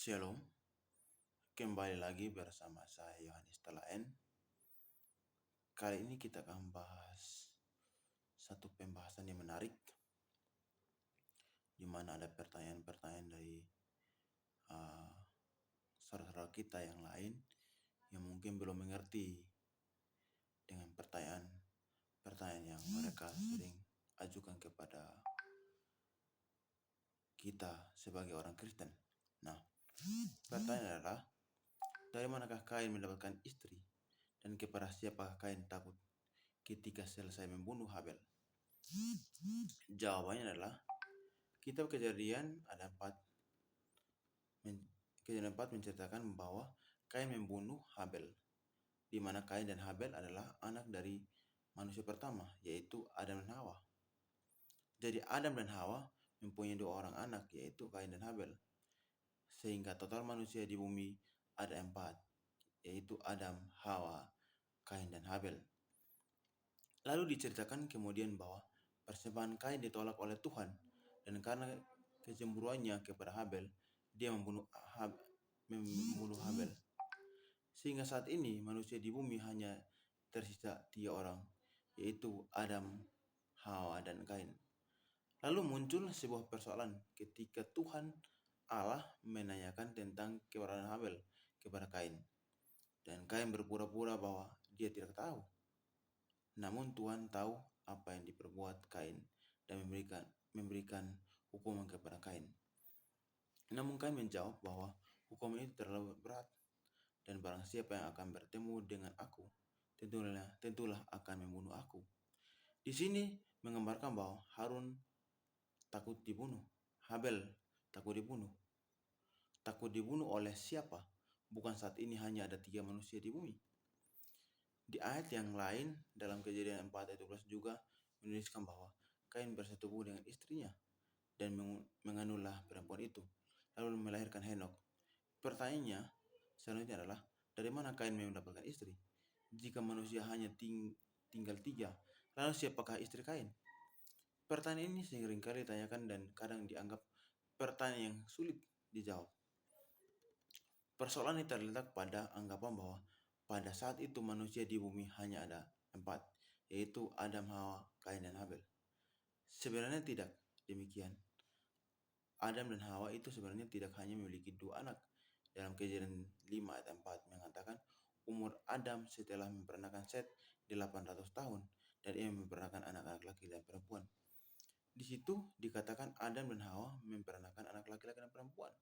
Shalom, kembali lagi bersama saya Yohanes Telaen. Kali ini kita akan bahas satu pembahasan yang menarik, di mana ada pertanyaan-pertanyaan dari saudara-saudara kita yang lain yang mungkin belum mengerti dengan pertanyaan yang mereka sering ajukan kepada kita sebagai orang Kristen. Nah, pertanyaan adalah, dari manakah Kain mendapatkan istri, dan kepada siapakah Kain takut ketika selesai membunuh Habel? Jawabannya adalah, kitab Kejadian ada 4 menceritakan bahwa Kain membunuh Habel, di mana Kain dan Habel adalah anak dari manusia pertama, yaitu Adam dan Hawa. Jadi Adam dan Hawa mempunyai 2 orang anak, yaitu Kain dan Habel, sehingga total manusia di bumi ada 4, yaitu Adam, Hawa, Kain, dan Habel. Lalu diceritakan kemudian bahwa persembahan Kain ditolak oleh Tuhan, dan karena kecemburuannya kepada Habel, dia membunuh Habel. Sehingga saat ini manusia di bumi hanya tersisa 3 orang, yaitu Adam, Hawa, dan Kain. Lalu muncul sebuah persoalan ketika Tuhan Allah menanyakan tentang keberadaan Habel kepada Kain. Dan Kain berpura-pura bahwa dia tidak tahu. Namun Tuhan tahu apa yang diperbuat Kain dan memberikan hukuman kepada Kain. Namun Kain menjawab bahwa hukuman itu terlalu berat, dan barang siapa yang akan bertemu dengan aku, tentulah akan membunuh aku. Di sini menggambarkan bahwa Harun takut dibunuh, Habel takut dibunuh. Takut dibunuh oleh siapa? Bukan saat ini hanya ada 3 manusia di bumi. Di ayat yang lain dalam Kejadian 4 ayat 12 juga menuliskan bahwa Kain bersetubuh dengan istrinya dan mengandunglah perempuan itu, lalu melahirkan Henok. Pertanyaannya selanjutnya adalah, dari mana Kain mendapatkan istri? Jika manusia hanya tinggal 3, lalu siapakah istri Kain? Pertanyaan ini seringkali ditanyakan dan kadang dianggap pertanyaan yang sulit dijawab. Persoalan ini terletak pada anggapan bahwa pada saat itu manusia di bumi hanya ada 4, yaitu Adam, Hawa, Kain, dan Habel. Sebenarnya tidak demikian. Adam dan Hawa itu sebenarnya tidak hanya memiliki 2 anak. Dalam Kejadian 5 ayat 4 mengatakan umur Adam setelah memperanakan Set 800 tahun, dan ia memperanakan anak-anak laki dan perempuan. Di situ dikatakan Adam dan Hawa memperanakan anak laki-laki dan perempuan.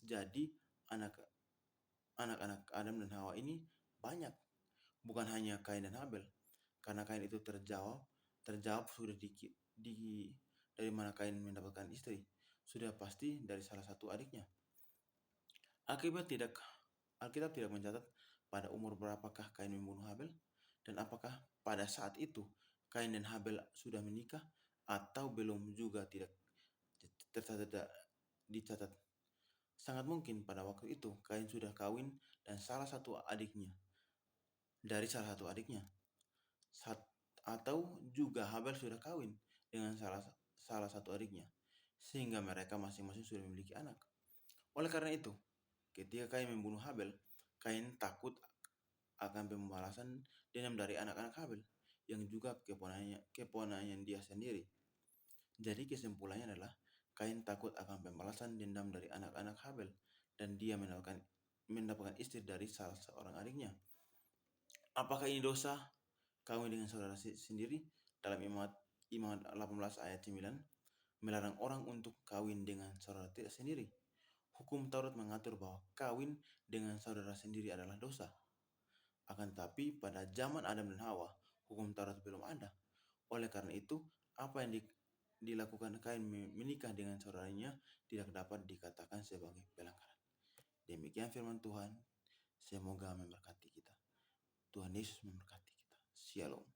Jadi anak-anak Adam dan Hawa ini banyak, bukan hanya Kain dan Habel. Karena Kain itu terjawab sudah dari mana Kain mendapatkan istri, sudah pasti dari salah satu adiknya. Alkitab tidak mencatat pada umur berapakah Kain membunuh Habel, dan apakah pada saat itu Kain dan Habel sudah menikah atau belum juga tidak dicatat. Sangat mungkin pada waktu itu Kain sudah kawin dari salah satu adiknya, atau juga Habel sudah kawin dengan salah satu adiknya, sehingga mereka masing-masing sudah memiliki anak. Oleh karena itu, ketika Kain membunuh Habel, Kain takut akan pembalasan dendam dari anak-anak Habel, yang juga keponakannya dia sendiri. Jadi kesimpulannya adalah Kain takut akan pembalasan dendam dari anak-anak Habel, dan dia mendapatkan istri dari salah seorang adiknya. Apakah ini dosa kawin dengan saudara sendiri? Dalam Imamat 18 ayat 9 melarang orang untuk kawin dengan saudara tidak sendiri. Hukum Taurat mengatur bahwa kawin dengan saudara sendiri adalah dosa. Akan tetapi pada zaman Adam dan Hawa, hukum Taurat belum ada. Oleh karena itu, apa yang dilakukan Kain menikah dengan saudaranya tidak dapat dikatakan sebagai pelanggaran. Demikian firman Tuhan. Semoga memberkati kita. Tuhan Yesus memberkati kita. Shalom.